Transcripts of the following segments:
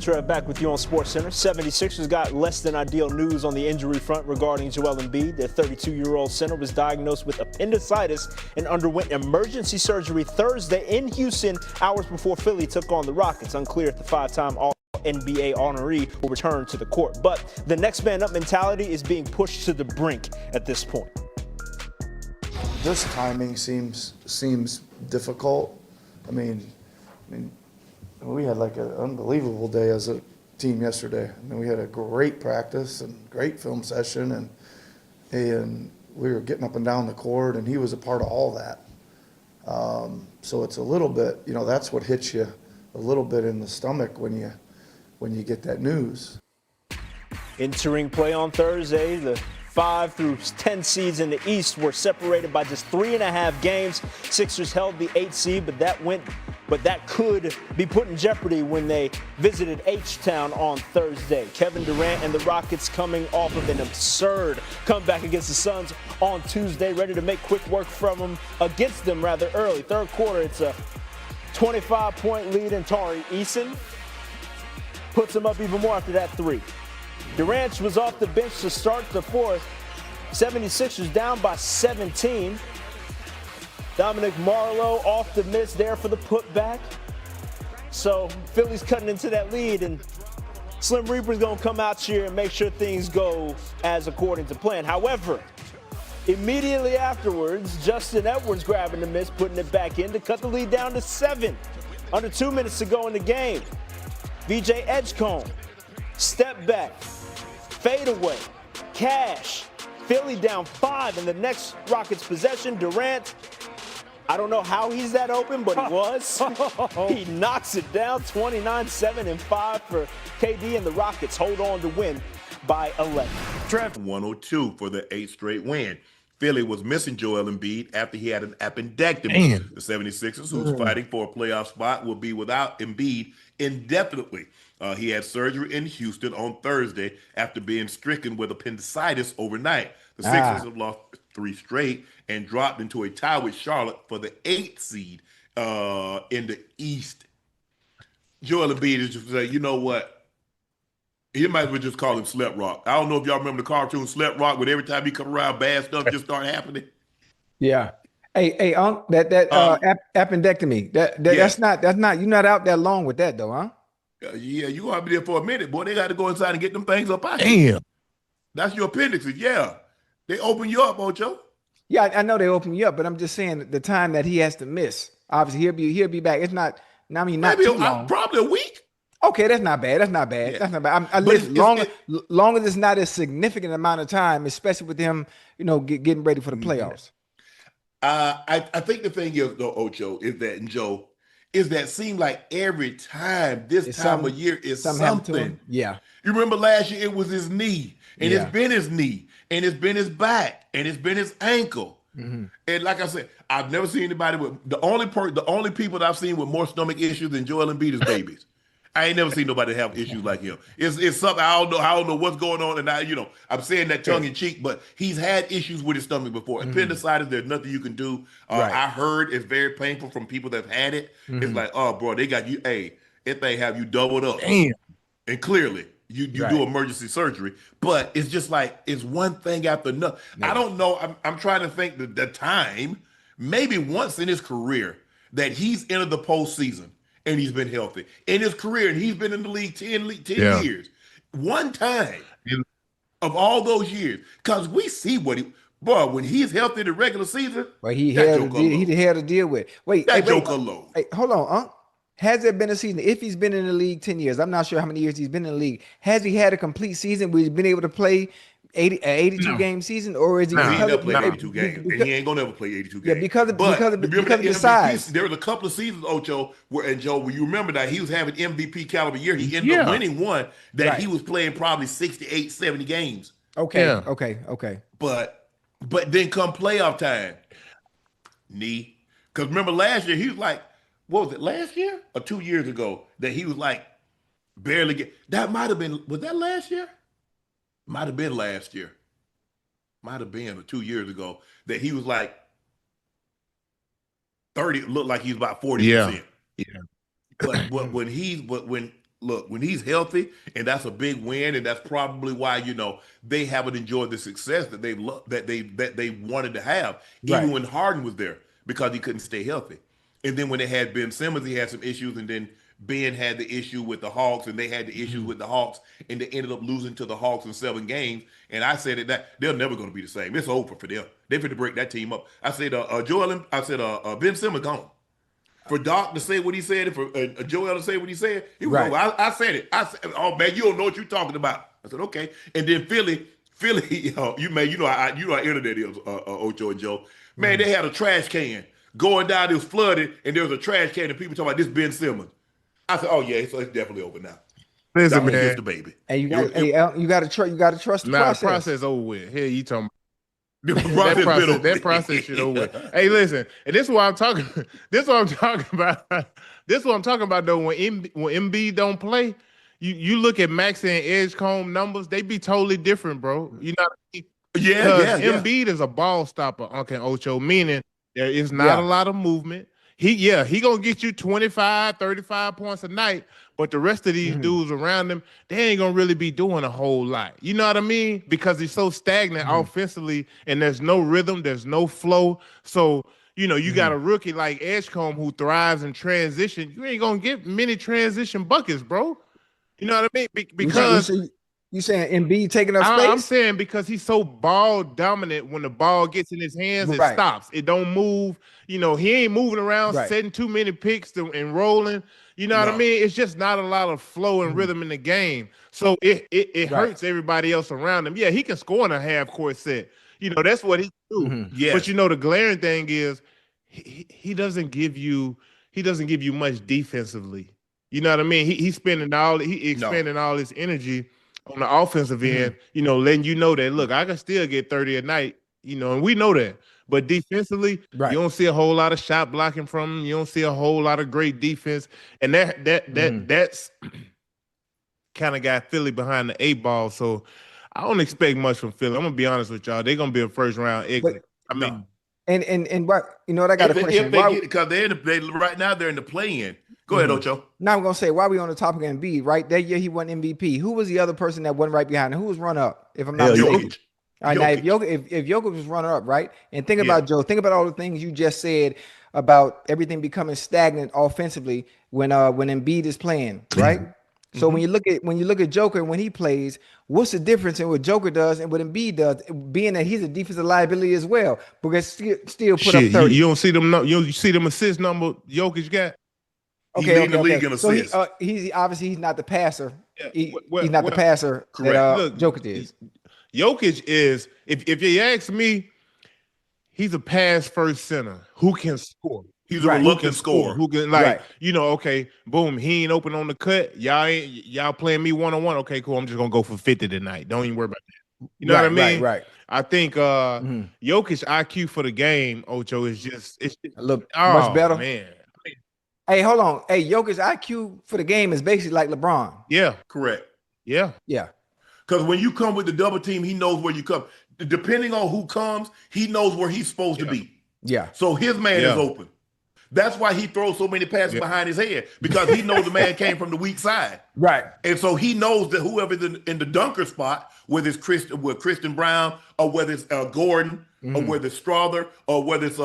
Trev back with you on SportsCenter. 76ers got less than ideal news on the injury front regarding Joel Embiid. Their 32-year-old center was diagnosed with appendicitis and underwent emergency surgery Thursday in Houston, hours before Philly took on the Rockets. Unclear if the five-time All-NBA honoree will return to the court. But the next man up mentality is being pushed to the brink at this point. This timing seems difficult. I mean, we had like an unbelievable day as a team yesterday. I mean, we had a great practice and great film session, and we were getting up and down the court, and he was a part of all that. So it's a little bit, that's what hits you a little bit in the stomach when you get that news. Entering play on Thursday, the 5 through 10 seeds in the East were separated by just 3.5 games. Sixers held the 8th seed, but that could be put in jeopardy when they visited H-Town on Thursday. Kevin Durant and the Rockets coming off of an absurd comeback against the Suns on Tuesday, ready to make quick work against them rather early. Third quarter, it's a 25-point lead, and Tari Eason puts them up even more after that three. Durant was off the bench to start the fourth. 76ers down by 17. Dominic Marlowe off the miss there for the putback. So Philly's cutting into that lead, and Slim Reaper's going to come out here and make sure things go as according to plan. However, immediately afterwards, Justin Edwards grabbing the miss, putting it back in to cut the lead down to 7. Under 2 minutes to go in the game. VJ Edgecombe, step back, fade away, cash. Philly down 5 in the next Rockets possession. Durant, I don't know how he's that open, but he was. He knocks it down, 29, 7, and 5 for KD, and the Rockets hold on to win by 11. Trev 102 for the 8th straight win. Philly was missing Joel Embiid after he had an appendectomy. Man. The 76ers, who's fighting for a playoff spot, will be without Embiid indefinitely. He had surgery in Houston on Thursday after being stricken with appendicitis overnight. The Sixers have lost 3 straight and dropped into a tie with Charlotte for the 8th seed in the East. Joel Embiid is just saying, you know what? You might as well just call him Slep Rock. I don't know if y'all remember the cartoon Slep Rock, but every time he come around, bad stuff just start happening. Yeah. Hey, that appendectomy. That's not. You're not out that long with that though, huh? Yeah, you gonna be there for a minute, boy. They got to go inside and get them things up out. Damn. That's your appendixes. Yeah, they open you up, Ocho. Yeah, I know they open you up, but I'm just saying the time that he has to miss. Obviously, he'll be back. It's not. I mean, not maybe too long. Probably a week. Okay, that's not bad. Yeah. That's not bad. Long as it's not a significant amount of time, especially with him, getting ready for the playoffs. I think the thing is, though, Ocho, is that, and Joe, is that seem like every time this time of year is something. Yeah. You remember last year, it was his knee, and it's been his knee, and it's been his back, and it's been his ankle. Mm-hmm. And like I said, I've never seen anybody with the only people that I've seen with more stomach issues than Joel Embiid is babies. I ain't never seen nobody have issues like him. It's something I don't know what's going on, and I'm saying that tongue in cheek, but he's had issues with his stomach before. Appendicitis, there's nothing you can do. Right. I heard it's very painful from people that've had it. It's like, oh, bro, they got you. Hey, if they have you doubled up, damn, and clearly you do emergency surgery, but it's just like it's one thing after another. No. I don't know. I'm trying to think the time, maybe once in his career that he's entered the postseason. And he's been healthy in his career, and he's been in the league 10 years. One time of all those years, because we see when he's healthy in the regular season, he had to deal with. Wait, joke alone. Hey, hold on, has there been a season, if he's been in the league 10 years, I'm not sure how many years he's been in the league, has he had a complete season where he's been able to play 82 game season, or is he? He never played 82 games, and he ain't gonna never play 82 games. Yeah, because of the size. There was a couple of seasons, Ocho, where you remember that he was having MVP caliber year. He ended up winning one that he was playing probably 68, 70 games. Okay. But then come playoff time, knee. Because remember last year he was like, what was it? Last year or 2 years ago that he was like barely get. That might have been. Was that last year? Might have been last year. Might have been 2 years ago that he was like 30, looked like he was about 40%. Yeah. But when look, when he's healthy, and that's a big win, and that's probably why they haven't enjoyed the success that they wanted to have, even Right. when Harden was there, because he couldn't stay healthy. And then when they had Ben Simmons, he had some issues, and then Ben had the issue with the Hawks, and they had the issues with the Hawks, and they ended up losing to the Hawks in 7 games. And I said that they're never going to be the same. It's over for them. They're going to break that team up. I said, Ben Simmons gone. For Doc to say what he said, and for Joel to say what he said, he was over. I said it. I said, "Oh man, you don't know what you're talking about." I said, "Okay." And then Philly, how internet is, Ocho and Joe. Man, they had a trash can going down. It was flooded, and there was a trash can, and people talking about this Ben Simmons. I said, "Oh yeah, so it's definitely over now." Listen, Doc man, kissed the baby. Hey, you got to trust the nah, process. process over with. Here you talking. That That process shit over with. Hey, listen, and this is what I'm talking. This is what I'm talking about. This is what I'm talking about though. When Embiid don't play, you look at Max and Edgecombe numbers, they be totally different, bro. You know what I mean? Yeah. Embiid is a ball stopper, Uncle Ocho, meaning there is not a lot of movement. He gonna get you 25, 35 points a night, but the rest of these dudes around him, they ain't gonna really be doing a whole lot. You know what I mean? Because he's so stagnant offensively, and there's no rhythm, there's no flow. So, you got a rookie like Edgecombe who thrives in transition. You ain't gonna get many transition buckets, bro. You know what I mean? Because you saying Embiid taking up space? I'm saying because he's so ball dominant, when the ball gets in his hands, it stops. It don't move. He ain't moving around, setting too many picks and rolling. You know what I mean? It's just not a lot of flow and rhythm in the game. So it hurts everybody else around him. Yeah, he can score in a half court set. That's what he do. Yes. But the glaring thing is he doesn't give you much defensively. You know what I mean? He's spending all his energy on the offensive end, letting you know that, look, I can still get 30 a night, and we know that. But defensively, you don't see a whole lot of shot blocking from him. You don't see a whole lot of great defense. And that's kind of got Philly behind the 8 ball. So I don't expect much from Philly. I'm going to be honest with y'all. They're going to be a first round exit. And what, I got a question. Because right now they're in the play-in. Go ahead, Ocho. Now I'm gonna say, while we on the topic of Embiid, right? That year he won MVP. Who was the other person that went right behind him? Who was runner up? If I'm not mistaken. Jokic. All right, now if Jokic was runner up, right? And think about Joe. Think about all the things you just said about everything becoming stagnant offensively when Embiid is playing, right? So when you look at Joker when he plays, what's the difference in what Joker does and what Embiid does? Being that he's a defensive liability as well, because still put up 30. You don't see them. You see them assist number Jokic got. Okay. The league in assists. So he's obviously not the passer. Yeah. He's not the passer that Jokic is. Jokic is, if you ask me, he's a pass first center who can score. He's a reluctant scorer. Who can okay, boom, he ain't open on the cut. Y'all playing me one-on-one. Okay, cool. I'm just gonna go for 50 tonight. Don't even worry about that. You know what I mean? Right. I think Jokic's IQ for the game, Ocho, is a little much better. Man. Hey, hold on. Hey, Jokic's IQ for the game is basically like LeBron. Yeah. Correct. Yeah. Because when you come with the double team, he knows where you come. Depending on who comes, he knows where he's supposed to be. Yeah. So his man is open. That's why he throws so many passes behind his head, because he knows the man came from the weak side. Right. And so he knows that whoever's in the dunker spot, whether it's Christian Brown or whether it's Gordon or whether it's Strother or whether it's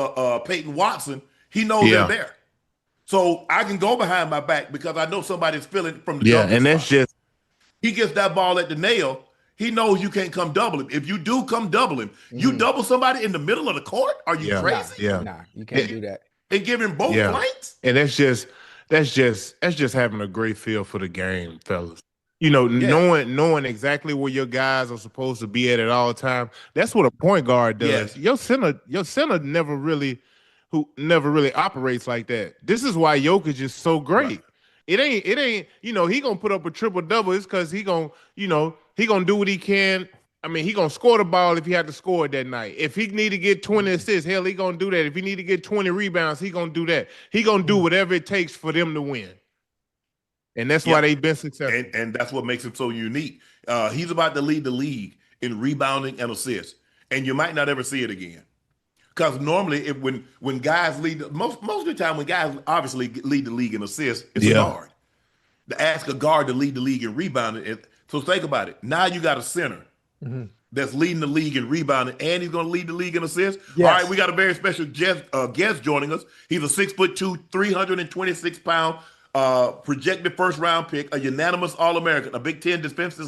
Peyton Watson, he knows they're there. So I can go behind my back because I know somebody's feeling from the dunker and that's spot. just He gets that ball at the nail. He knows you can't come double him. If you do come double him, you double somebody in the middle of the court? Are you crazy? Nah, you can't do that. And give him both flanks? And that's just having a great feel for the game, fellas. Knowing exactly where your guys are supposed to be at all times. That's what a point guard does. Yes. Your center never really operates like that. This is why Jokic is so great. Right. It ain't, he gonna put up a triple double. It's because he gonna do what he can. I mean, he gonna score the ball if he had to score it that night. If he need to get 20 assists, hell, he gonna do that. If he need to get 20 rebounds, he gonna do that. He gonna do whatever it takes for them to win. And that's why they've been successful. And that's what makes him so unique. He's about to lead the league in rebounding and assists. And you might not ever see it again. Because normally, when guys lead, most of the time when guys obviously lead the league in assists, it's a guard. to ask a guard to lead the league in rebounding. So think about it. Now you got a center that's leading the league in rebounding, and he's going to lead the league in assists. Yes. All right, we got a very special guest joining us. He's a 6'2", 326-pound projected first-round pick, a unanimous All-American, a Big Ten defensive